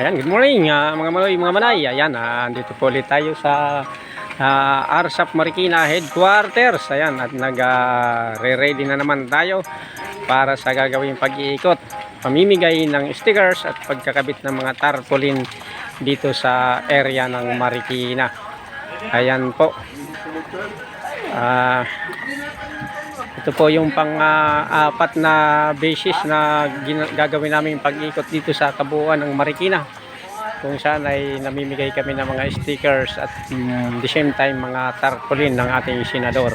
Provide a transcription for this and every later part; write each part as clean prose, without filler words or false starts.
Ayan, good morning mga maloy, mga manay. Ayan, andito po ulit tayo sa ARSAP Marikina Headquarters. Ayan, at nag-re-ready na naman tayo para sa gagawing pag-iikot, pamimigay ng stickers at pagkakabit ng mga tarpaulin dito sa area ng Marikina. Ayan po. Ito po yung pang-apat na basis na gagawin namin pag-ikot dito sa kabuuan ng Marikina, kung saan ay namimigay kami ng mga stickers at the same time mga tarpaulin ng ating senador.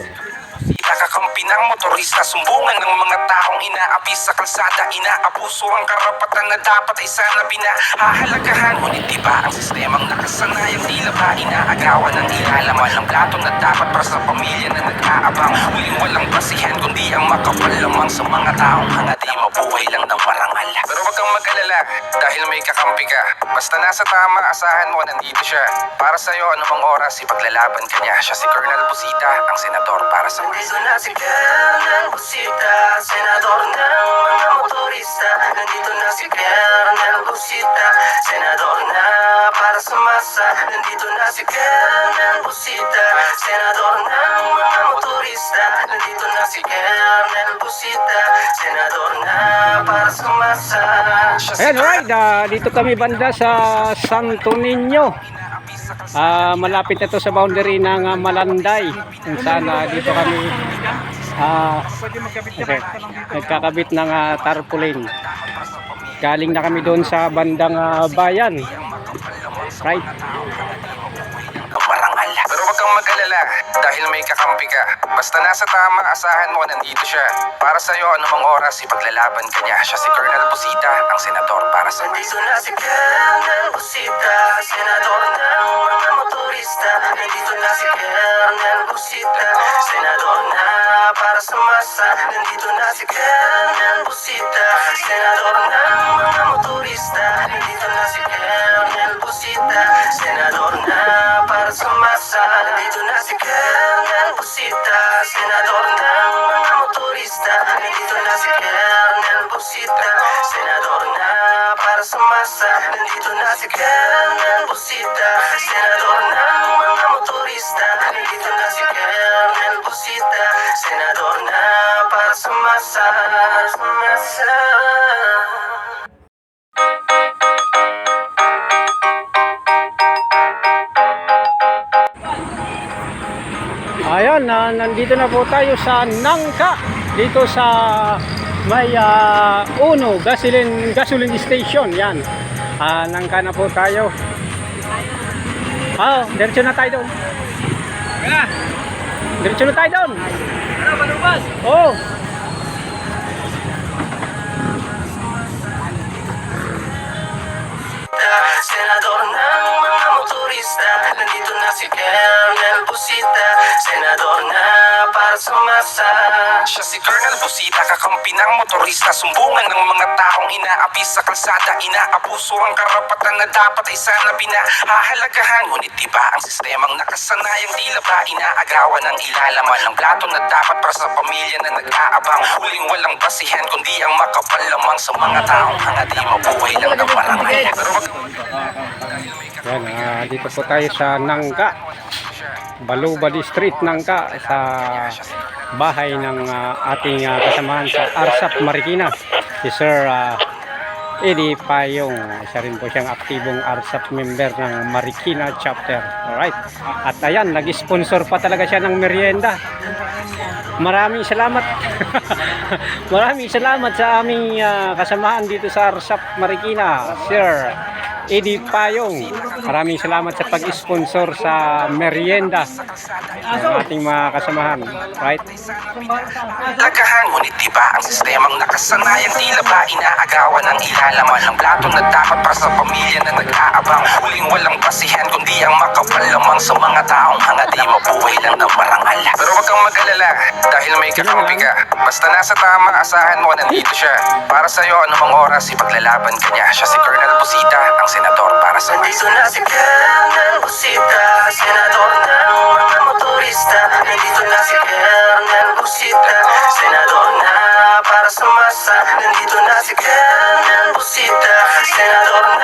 Nakakampi ng motorista, sumbungan ng mga taong inaapis sa kalsada, inaabuso ang karapatan na dapat ay sana pinahahalagahan. Ngunit diba ang sistemang nakasanayang tila ba inaagawan ng ilalaman ng plato na dapat para sa pamilya na nag-aabang. Huling walang basihan kundi ang makapal lamang sa mga taong hangad ay mabuhay lang ng marangal. Pero wag kang mag-alala dahil may kakampi ka. Basta nasa tama, asahan mo nandito siya. Para sa'yo anumang oras ipaglalaban ka niya. Siya si Colonel Busita, ang senador para sa Nandito na si Colonel Busita, senador ng mga motorista. Nandito na si Colonel Busita, senador na para sa masa. Nandito na si Colonel Busita, senador ng mga motorista. Nandito na si Colonel Busita, senador na para sa masa. Ayan, alright, dito kami banda sa Santo Niño. Malapit na to sa boundary ng Malanday, kung saan dito kami nagkakabit ng tarpaulin. Galing na kami doon sa bandang bayan, right? Pero wag kang mag-alala dahil may kakampi ka. Basta nasa tama, asahan mo nandito siya. Para sa'yo anumang oras ipaglalaban ka niya. Siya si Colonel Busita, ang senador para sa Nandito na si Colonel Busita, senador ng mga motorista. Nandito na si Colonel Busita, senador na para sa masa. Nandito na si Colonel Busita, senador ng mga motorista. Nandito na si Colonel Busita, senador na para sa masa. Nandito na si Colonel Busita, senador ng mga motorista. Nandito na si Colonel Busita, senador na para sa masa. Nandito na si Colonel Busita, senador ng mga motorista. Nandito na si Colonel Busita, senador na para sa masa. Ayan, nandito na po tayo sa Nangka, dito sa may Uno gasoline station. Yan, Nangka na po tayo. Diretso na tayo doon. Diretso na tayo doon. Oh. Senador ng mga motorista. Nandito na si Colonel Busita, senador na para sa masa. Siya si Colonel Busita, kakampi ng motorista, sumbungan ng mga taong inaapis sa kalsada, inaabuso ang karapatan na dapat ay sana pinahahalagahan. Ngunit diba ang sistemang nakasanayang tila ba inaagawan ng ilalaman ng plato na dapat para sa pamilya na nag-aabang. Huling walang basihan kundi ang makapal lamang sa mga taong hangad ay mabuhay lang ng marangal. Pero Yan, dito po tayo sa Nangka, Balubadi Street, Nangka, sa bahay ng ating kasamahan sa ARSAP Marikina, si Sir Eddie Payong. Isa rin po siyang aktibong ARSAP member ng Marikina chapter. Alright, at ayan, nag-sponsor pa talaga siya ng merienda. Maraming salamat. Maraming salamat sa aming kasamahan dito sa ARSAP Marikina, Sir Eddie Payong. Maraming salamat sa pag-sponsor sa merienda ng ating mga kasamahan, right? lagahan, ngunit diba ang sistemang nakasanayang tila ba inaagawan ng ilalaman ng plato na dapat para sa pamilya na nag-aabang. Huling walang basihan kundi ang makapal lamang sa mga taong hangad ay mabuhay lang ng marangal. Pero wag kang mag-alala dahil may kakampi ka. Basta nasa tama, asahan mo nandito siya. Para sa'yo anumang oras ipaglalaban ka niya. Siya si Colonel Busita, ang senador para sa Nandito na si Colonel Busita, senador ng mga motorista. Nandito na si Colonel Busita, senador na para para sa masa. Nandito na si Colonel Busita, senador